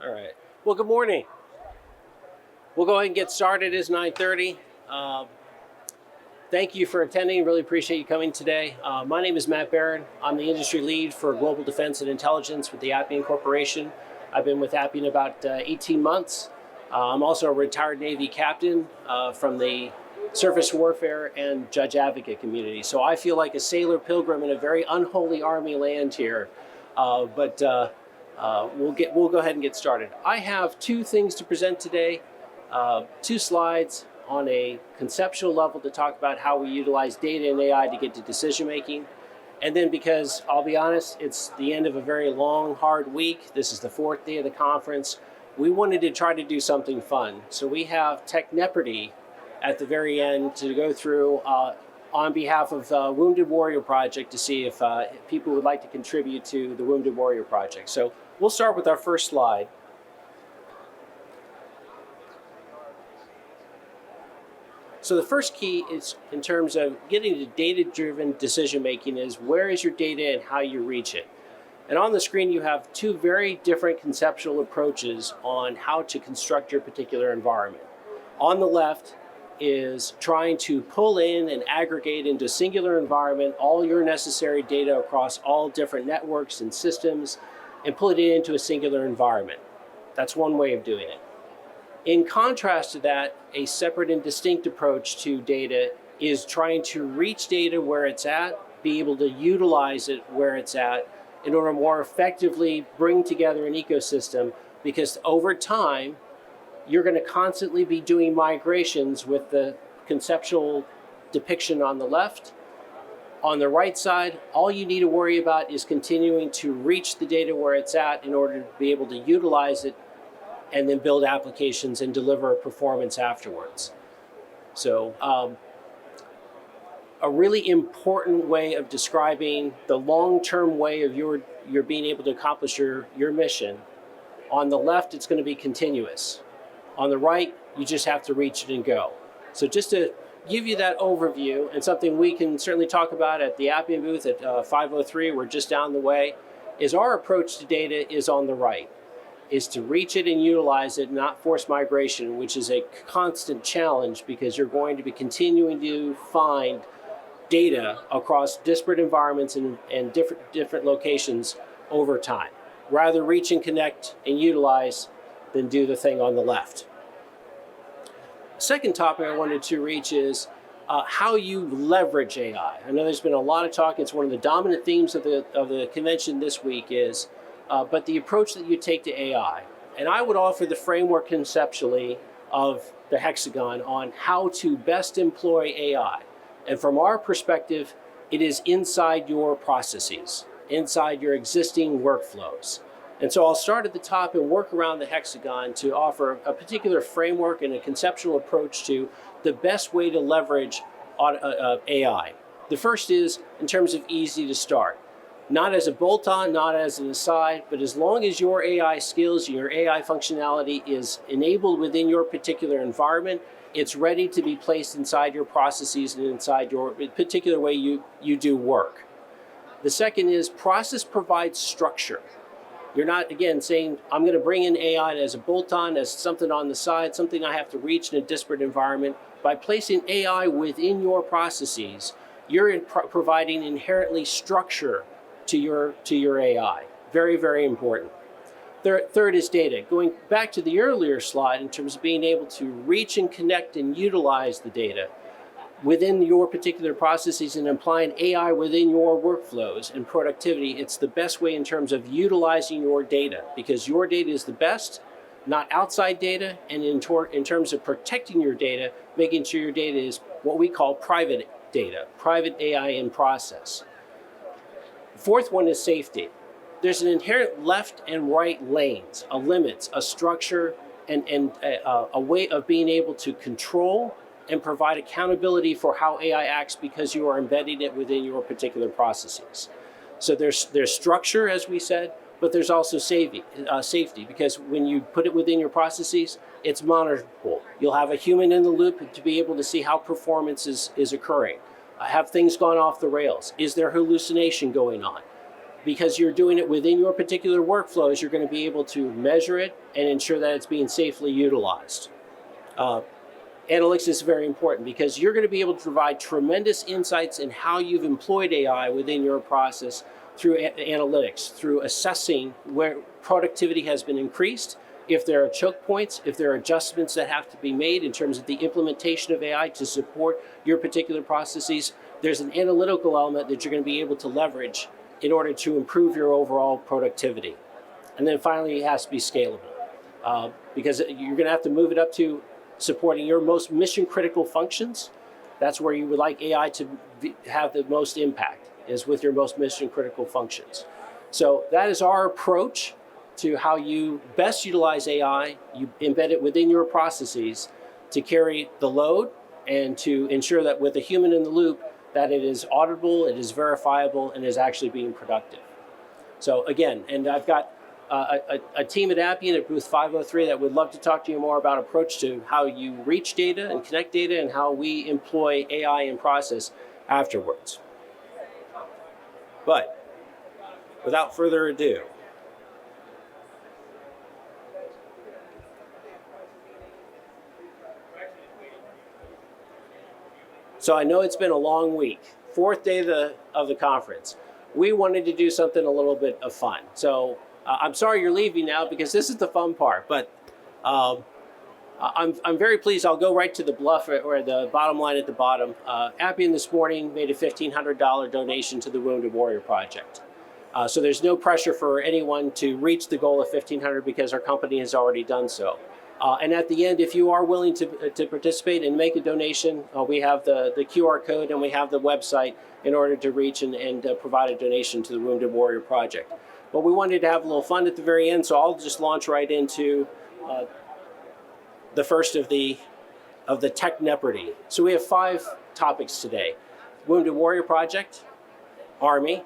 All right. Well, good morning. We'll go ahead and get started. It is 9:30. Thank you for attending. Really appreciate you coming today. My name is Matt Barron. I'm the industry lead for global defense and intelligence with the Appian Corporation. I've been with Appian about 18 months. I'm also a retired Navy captain from the surface warfare and judge advocate community. So I feel like a sailor pilgrim in a very unholy army land here. But we'll go ahead and get started. I have two things to present today, two slides on a conceptual level to talk about how we utilize data and AI to get to decision making. And then, because I'll be honest, it's the end of a very long, hard week. This is the fourth day of the conference. We wanted to try to do something fun. So we have Techneparty at the very end to go through on behalf of Wounded Warrior Project to see if people would like to contribute to the Wounded Warrior Project. So we'll start with our first slide. So the first key is, in terms of getting to data-driven decision-making, is where is your data and how you reach it. And on the screen you have two very different conceptual approaches on how to construct your particular environment. On the left is trying to pull in and aggregate into a singular environment all your necessary data across all different networks and systems and pull it into a singular environment. That's one way of doing it. In contrast to that, a separate and distinct approach to data is trying to reach data where it's at, be able to utilize it where it's at in order to more effectively bring together an ecosystem, because over time, you're going to constantly be doing migrations with the conceptual depiction on the left. On the right side, all you need to worry about is continuing to reach the data where it's at in order to be able to utilize it and then build applications and deliver performance afterwards. So a really important way of describing the long-term way of your being able to accomplish your mission. On the left, it's going to be continuous. On the right, you just have to reach it and go. So just to give you that overview, and something we can certainly talk about at the Appian booth at 503, we're just down the way, is our approach to data is on the right, is to reach it and utilize it, not force migration, which is a constant challenge because you're going to be continuing to find data across disparate environments and different locations over time. Rather reach and connect and utilize than do the thing on the left. Second topic I wanted to reach is how you leverage AI. I know there's been a lot of talk. It's one of the dominant themes of the convention this week is, but the approach that you take to AI. And I would offer the framework conceptually of the hexagon on how to best employ AI. And from our perspective, it is inside your processes, inside your existing workflows. And so I'll start at the top and work around the hexagon to offer a particular framework and a conceptual approach to the best way to leverage AI. The first is in terms of easy to start. Not as a bolt-on, not as an aside, but as long as your AI skills, your AI functionality is enabled within your particular environment, it's ready to be placed inside your processes and inside your particular way you do work. The second is process provides structure. You're not, again, saying, I'm going to bring in AI as a bolt-on, as something on the side, something I have to reach in a disparate environment. By placing AI within your processes, you're providing inherently structure to your AI. Very, very important. Third is data. Going back to the earlier slide in terms of being able to reach and connect and utilize the data within your particular processes and applying AI within your workflows and productivity, it's the best way in terms of utilizing your data, because your data is the best, not outside data, and in terms of protecting your data, making sure your data is what we call private data, private AI in process. The fourth one is safety. There's an inherent left and right lanes, a limits, a structure, and a way of being able to control and provide accountability for how AI acts because you are embedding it within your particular processes. So there's structure, as we said, but there's also safety, because when you put it within your processes, it's monitorable. You'll have a human in the loop to be able to see how performance is occurring. Have things gone off the rails? Is there hallucination going on? because you're doing it within your particular workflows, you're going to be able to measure it and ensure that it's being safely utilized. Analytics is very important because you're going to be able to provide tremendous insights in how you've employed AI within your process through analytics, through assessing where productivity has been increased, if there are choke points, if there are adjustments that have to be made in terms of the implementation of AI to support your particular processes. There's an analytical element that you're going to be able to leverage in order to improve your overall productivity. And then finally, it has to be scalable because you're going to have to move it up to supporting your most mission critical functions. That's where you would like AI to have the most impact, is with your most mission critical functions. So that is our approach to how you best utilize AI. You embed it within your processes to carry the load and to ensure that with a human in the loop, that it is auditable, it is verifiable, and is actually being productive. So again, and I've got a team at Appian at booth 503 that would love to talk to you more about approach to how you reach data and connect data and how we employ AI in process afterwards. But without further ado, so I know it's been a long week, fourth day of the conference. We wanted to do something a little bit of fun. So I'm sorry you're leaving now because this is the fun part, but I'm very pleased. I'll go right to the bluff or the bottom line at the bottom. Appian this morning made a $1,500 donation to the Wounded Warrior Project. So there's no pressure for anyone to reach the goal of $1,500 because our company has already done so. And at the end, if you are willing to participate and make a donation, we have the QR code and we have the website in order to reach and provide a donation to the Wounded Warrior Project. But we wanted to have a little fun at the very end, so I'll just launch right into the first of the Techneperty. So we have 5 topics today: Wounded Warrior Project, Army,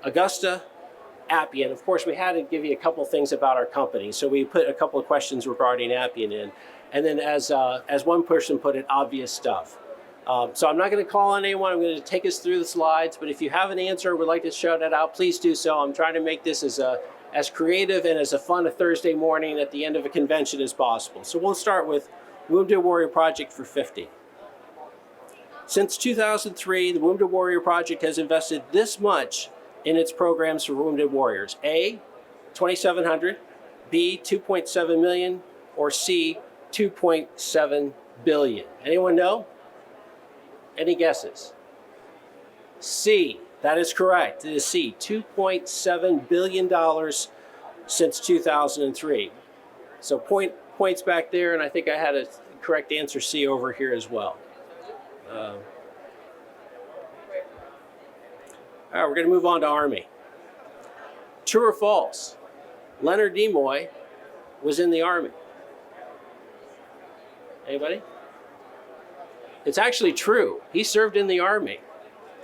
Augusta, Appian. Of course, we had to give you a couple things about our company, so we put a couple of questions regarding Appian in, and then as one person put it, obvious stuff. So I'm not going to call on anyone. I'm going to take us through the slides, but if you have an answer or would like to shout it out, please do so. I'm trying to make this as creative and as a fun a Thursday morning at the end of a convention as possible. So we'll start with Wounded Warrior Project for 50. Since 2003, the Wounded Warrior Project has invested this much in its programs for wounded warriors: A, 2,700, B, 2.7 million, or C, 2.7 billion. Anyone know? Any guesses? C, that is correct. It is C, $2.7 billion since 2003. So points back there, and I think I had a correct answer C over here as well. All right, we're going to move on to Army. True or false? Leonard Nimoy was in the Army. Anybody? It's actually true. He served in the Army.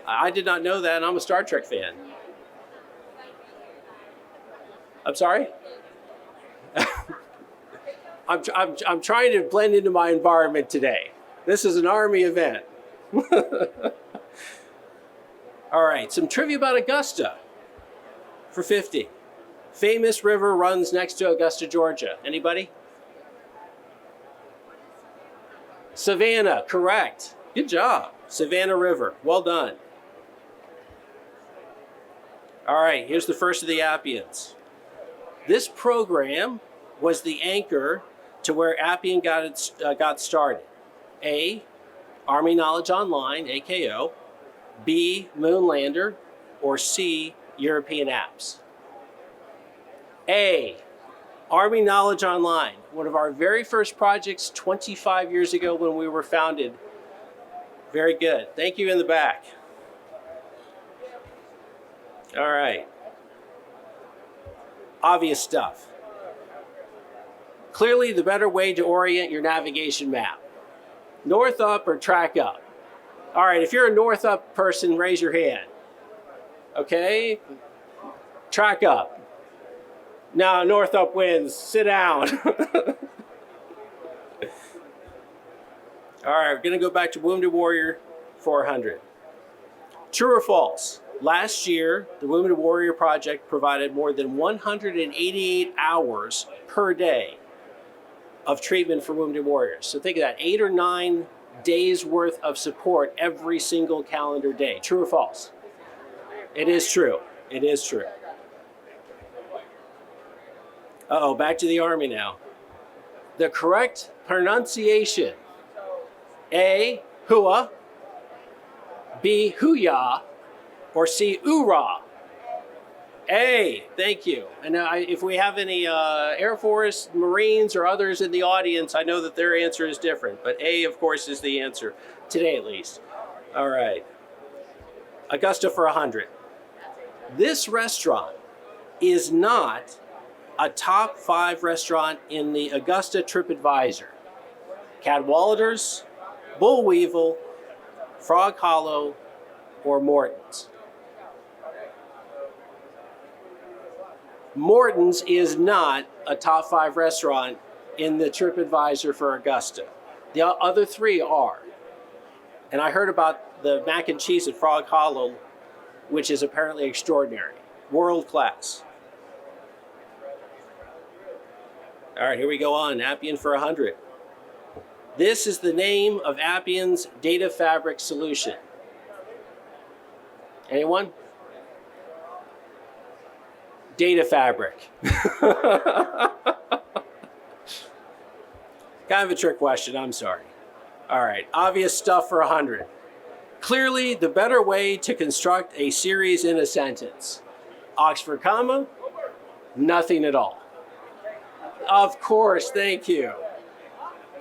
I did not know that, and I'm a Star Trek fan. I'm sorry? I'm trying to blend into my environment today. This is an Army event. All right, some trivia about Augusta for 50. Famous river runs next to Augusta, Georgia. Anybody? Savannah, correct. Good job. Savannah River, well done. All right, here's the first of the Appians. This program was the anchor to where Appian got started. A, Army Knowledge Online, AKO. B, Moonlander, or C, European Apps. A, Army Knowledge Online, one of our very first projects 25 years ago when we were founded. Very good. Thank you in the back. All right. Obvious stuff. Clearly the better way to orient your navigation map. North up or track up? All right, if you're a north up person, raise your hand. Okay. Track up. No, north up wins. Sit down. All right, we're going to go back to Wounded Warrior 400. True or false? Last year, the Wounded Warrior Project provided more than 188 hours per day of treatment for wounded warriors. So think of that, 8 or 9 days worth of support every single calendar day. True or false? It is true. It is true. Uh-oh, back to the Army now. The correct pronunciation: A, hua, B, huya, or C, oorah. A, thank you. And if we have any Air Force, Marines, or others in the audience, I know that their answer is different, but A, of course, is the answer, today at least. All right. Augusta for 100. This restaurant is not a top 5 restaurant in the Augusta TripAdvisor. Cadwallader's, Bull Weevil, Frog Hollow, or Morton's. Morton's is not a top 5 restaurant in the TripAdvisor for Augusta. The other 3 are. And I heard about the mac and cheese at Frog Hollow, which is apparently extraordinary. World class. All right, here we go on. Appian for 100. This is the name of Appian's data fabric solution. Anyone? Data fabric. Kind of a trick question, I'm sorry. All right, obvious stuff for 100. Clearly, the better way to construct a series in a sentence. Oxford comma, nothing at all. Of course, thank you.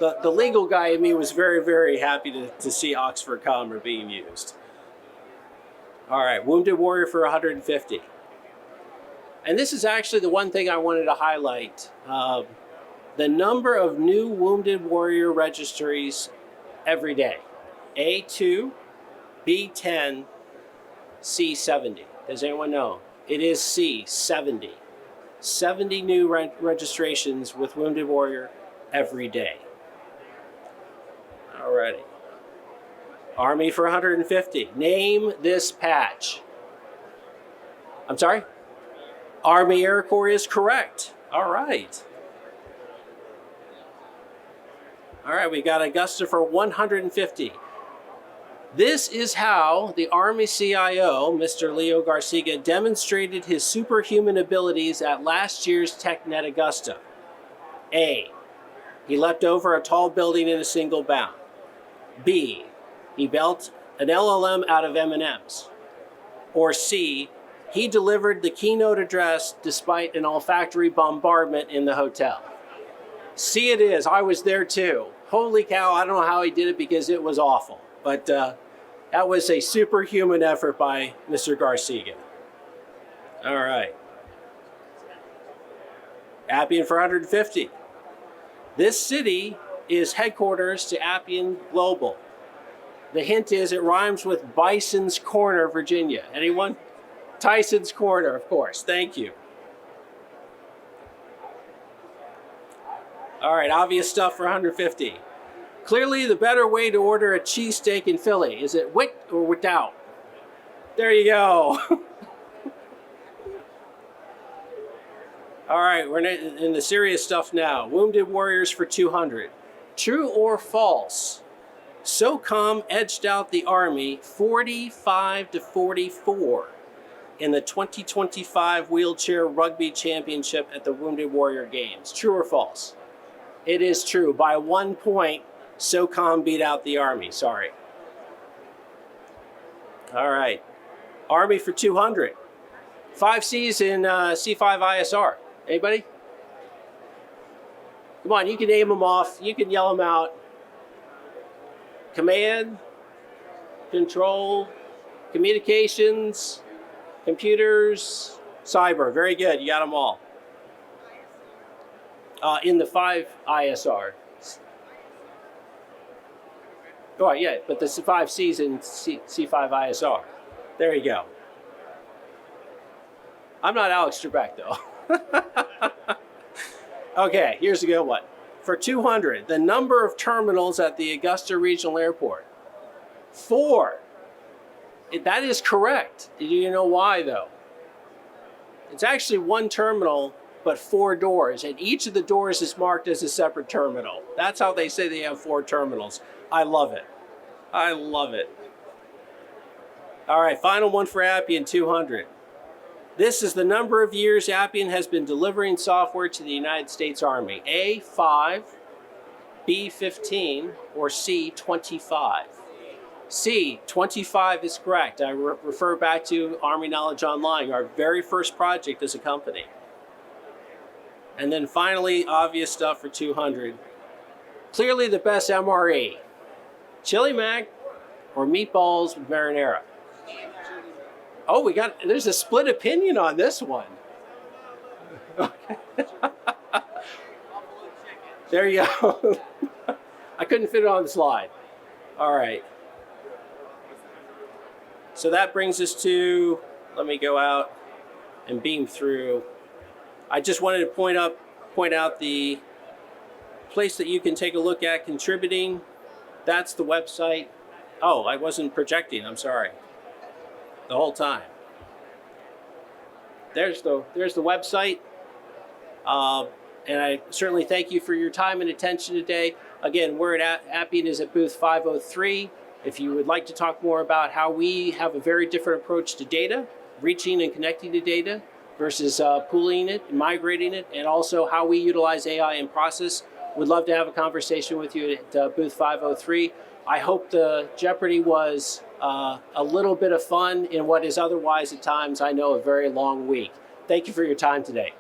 The legal guy in me was very, very happy to see Oxford comma being used. All right, Wounded Warrior for 150. And this is actually the one thing I wanted to highlight. The number of new Wounded Warrior registries every day. A2, B10, C70. Does anyone know? It is C70. 70 new registrations with Wounded Warrior every day. Alrighty. Army for 150. Name this patch. I'm sorry? Army Air Corps is correct. All right. All right, we got Augusta for 150. This is how the Army CIO, Mr. Leo Garciga, demonstrated his superhuman abilities at last year's TechNet Augusta. A, he leapt over a tall building in a single bound. B, he built an LLM out of M&Ms. Or C, he delivered the keynote address despite an olfactory bombardment in the hotel. C it is. I was there too. Holy cow, I don't know how he did it because it was awful. But that was a superhuman effort by Mr. Garciga. All right. Appian for 150. This city is headquarters to Appian Global. The hint is it rhymes with Bison's Corner, Virginia. Anyone? Tyson's Corner, of course. Thank you. All right, obvious stuff for 150. Clearly, the better way to order a cheesesteak in Philly. Is it with or without? There you go. All right, we're in the serious stuff now. Wounded Warriors for 200. True or false? SOCOM edged out the Army 45-44 in the 2025 Wheelchair Rugby Championship at the Wounded Warrior Games. True or false? It is true. By 1 point, SOCOM beat out the Army. Sorry. All right. Army for 200. 5 Cs in C5 ISR. Anybody? Come on, you can name them off. You can yell them out. Command, control, communications, computers, cyber. Very good. You got them all. In the 5 ISR. Oh, yeah, but the 5 Cs in C5 ISR. There you go. I'm not Alex Trebek, though. Okay, here's a good one. For 200, the number of terminals at the Augusta Regional Airport. 4. That is correct. Do you know why, though? It's actually one terminal, but 4 doors, and each of the doors is marked as a separate terminal. That's how they say they have 4 terminals. I love it. I love it. All right, final one for Appian 200. This is the number of years Appian has been delivering software to the United States Army. A, 5, B, 15, or C, 25. C, 25 is correct. I refer back to Army Knowledge Online, our very first project as a company. And then finally, obvious stuff for 200. Clearly the best MRE, chili mac or meatballs with marinara? Oh, there's a split opinion on this one. Okay. There you go. I couldn't fit it on the slide. All right. So that brings us to, let me go out and beam through. I just wanted to point out the place that you can take a look at contributing. That's the website. Oh, I wasn't projecting, I'm sorry. The whole time. There's the website. And I certainly thank you for your time and attention today. Again, we're at Appian is at booth 503. If you would like to talk more about how we have a very different approach to data, reaching and connecting to data versus pooling it, migrating it, and also how we utilize AI in process, we'd love to have a conversation with you at booth 503. I hope the Jeopardy was a little bit of fun in what is otherwise at times, I know, a very long week. Thank you for your time today.